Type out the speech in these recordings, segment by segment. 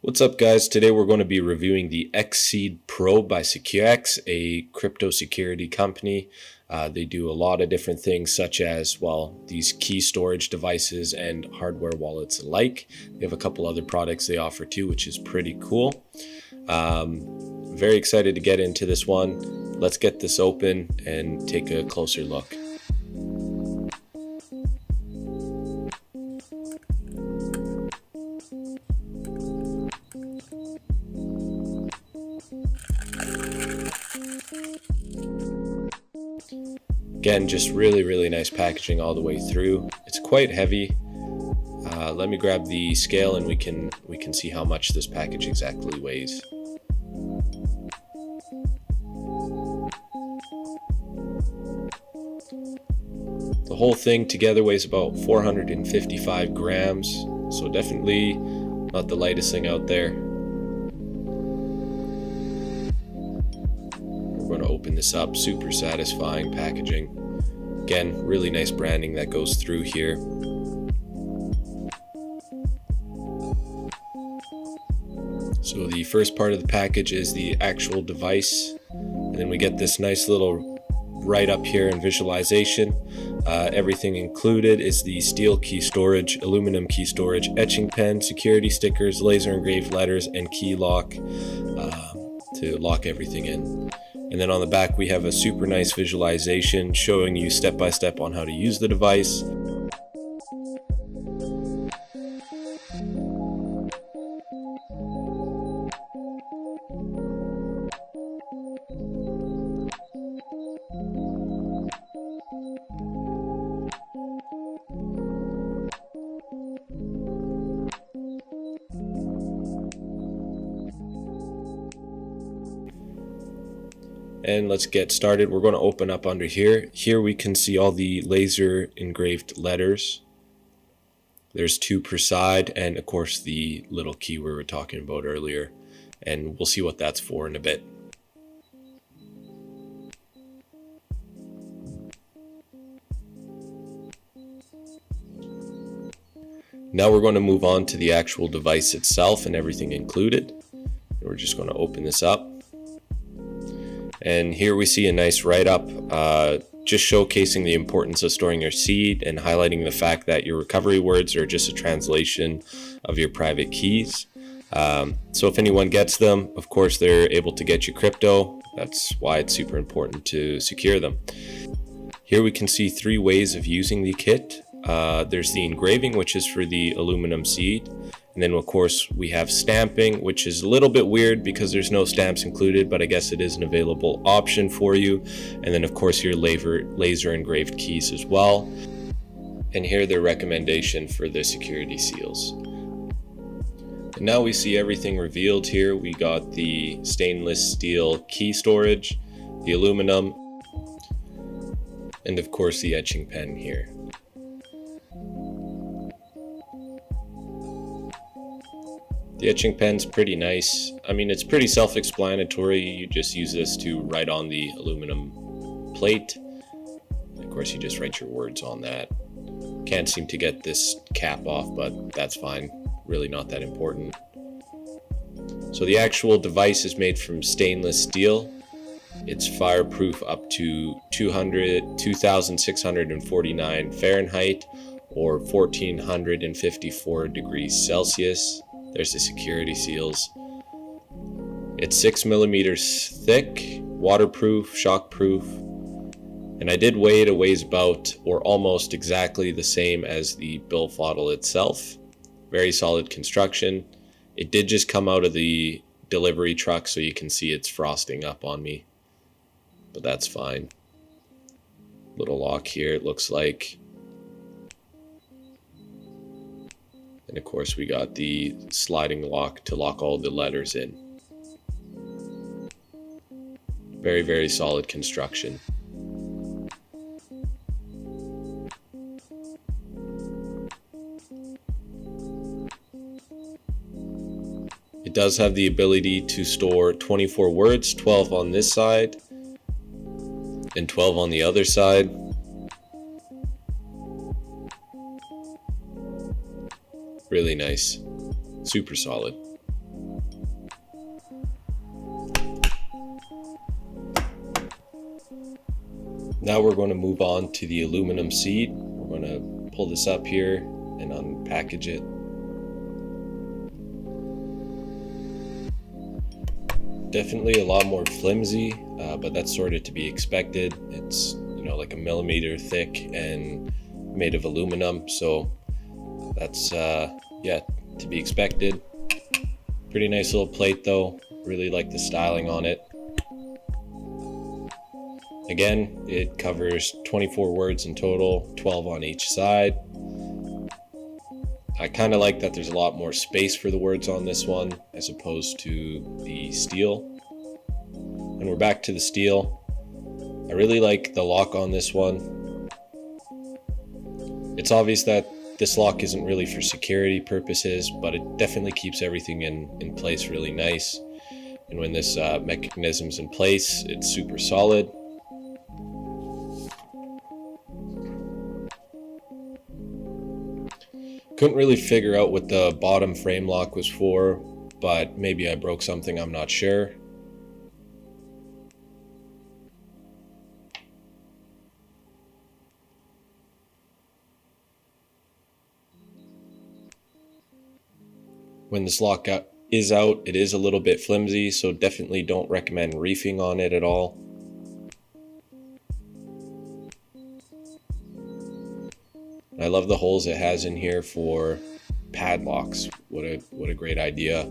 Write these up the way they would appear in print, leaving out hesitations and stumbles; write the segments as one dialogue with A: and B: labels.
A: What's up, guys? Today we're going to be reviewing the XSeed Pro by Secux, a crypto security company. They do a lot of different things such as, well, these key storage devices and hardware wallets alike. They have a couple other products they offer too, which is pretty cool. Very excited to get into this one. Let's get this open and take a closer look. Again, just really nice packaging all the way through. It's quite heavy. Let me grab the scale and we can see how much this package exactly weighs. The whole thing together weighs about 455 grams, so definitely not the lightest thing out there. We're going to open this up. Super satisfying packaging. Again, really nice branding that goes through here. So the first part of the package is the actual device, and then we get this nice little write up here in visualization. Everything included is the steel key storage, aluminum key storage, etching pen, security stickers, laser engraved letters, and key lock to lock everything in. And then on the back we have a super nice visualization showing you step by step on how to use the device. And let's get started. We're going to open up under here. Here we can see all the laser engraved letters. There's 2 per side, and of course the little key we were talking about earlier. And we'll see what that's for in a bit. Now we're going to move on to the actual device itself and everything included. We're just going to open this up. And here we see a nice write-up just showcasing the importance of storing your seed and highlighting the fact that your recovery words are just a translation of your private keys. So if anyone gets them, of course, they're able to get you crypto. That's why it's super important to secure them. Here we can see 3 ways of using the kit. There's the engraving, which is for the aluminum seed. And then, of course, we have stamping, which is a little bit weird because there's no stamps included, but I guess it is an available option for you. And then, of course, your laser engraved keys as well. And here their recommendation for the security seals. And now we see everything revealed here. We got the stainless steel key storage, the aluminum, and of course the etching pen here. The etching pen's pretty nice. I mean, it's pretty self-explanatory. You just use this to write on the aluminum plate. Of course, you just write your words on that. Can't seem to get this cap off, but that's fine. Really not that important. So the actual device is made from stainless steel. It's fireproof up to 2,649 Fahrenheit or 1,454 degrees Celsius. There's the security seals. It's 6 millimeters thick, waterproof, shockproof, and I did weigh it. It weighs about or almost exactly the same as the billfoil itself. Very solid construction. It did just come out of the delivery truck, so you can see it's frosting up on me, but that's fine. Little lock here, it looks like. And of course we got the sliding lock to lock all the letters in. Very solid construction. It does have the ability to store 24 words, 12 on this side and 12 on the other side. Really nice, super solid. Now we're going to move on to the aluminum seed. We're going to pull this up here and unpackage it. Definitely a lot more flimsy, but that's sort of to be expected. It's, like a millimeter thick and made of aluminum, so that's to be expected. Pretty nice little plate though. Really like the styling on it. Again, it covers 24 words in total, 12 on each side. I kind of like that there's a lot more space for the words on this one as opposed to the steel. And we're back to the steel. I really like the lock on this one. It's obvious that this lock isn't really for security purposes, but it definitely keeps everything in place really nice. And when this mechanism's in place, it's super solid. Couldn't really figure out what the bottom frame lock was for, but maybe I broke something, I'm not sure. When this lock is out, it is a little bit flimsy, so definitely don't recommend reefing on it at all. I love the holes it has in here for padlocks. What a great idea.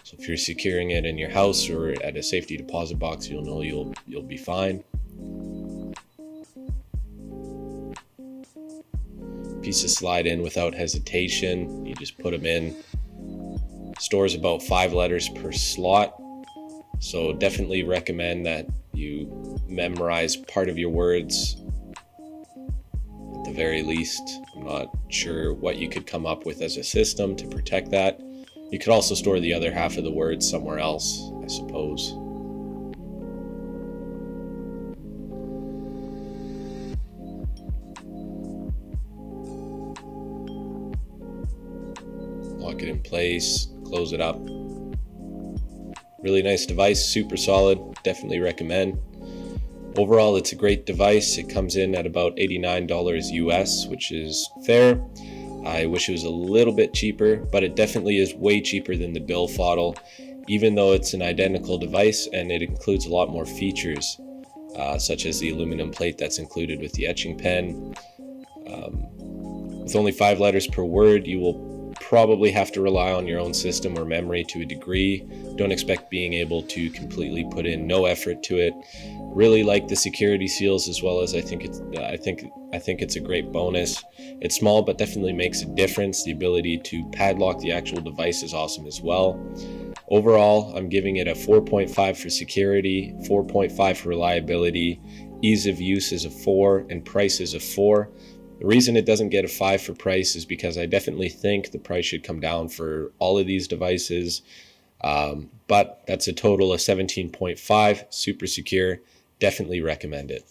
A: So if you're securing it in your house or at a safety deposit box, you'll know you'll be fine. Pieces slide in without hesitation. You just put them in. Stores about 5 letters per slot. So definitely recommend that you memorize part of your words at the very least. I'm not sure what you could come up with as a system to protect that. You could also store the other half of the words somewhere else, I suppose. Lock it in place, close it up. Really nice device, super solid, definitely recommend. Overall, it's a great device. It comes in at about $89 US, which is fair. I wish it was a little bit cheaper, but it definitely is way cheaper than the bill fodder, even though it's an identical device and it includes a lot more features, such as the aluminum plate that's included with the etching pen. With only 5 letters per word, you will probably have to rely on your own system or memory to a degree. Don't expect being able to completely put in no effort to it. Really like the security seals as well, as I think it's a great bonus. It's small but definitely makes a difference. The ability to padlock the actual device is awesome as well. Overall, I'm giving it a 4.5 for security, 4.5 for reliability, ease of use is a 4, and price is a 4. The reason it doesn't get a 5 for price is because I definitely think the price should come down for all of these devices. But that's a total of 17.5, super secure. Definitely recommend it.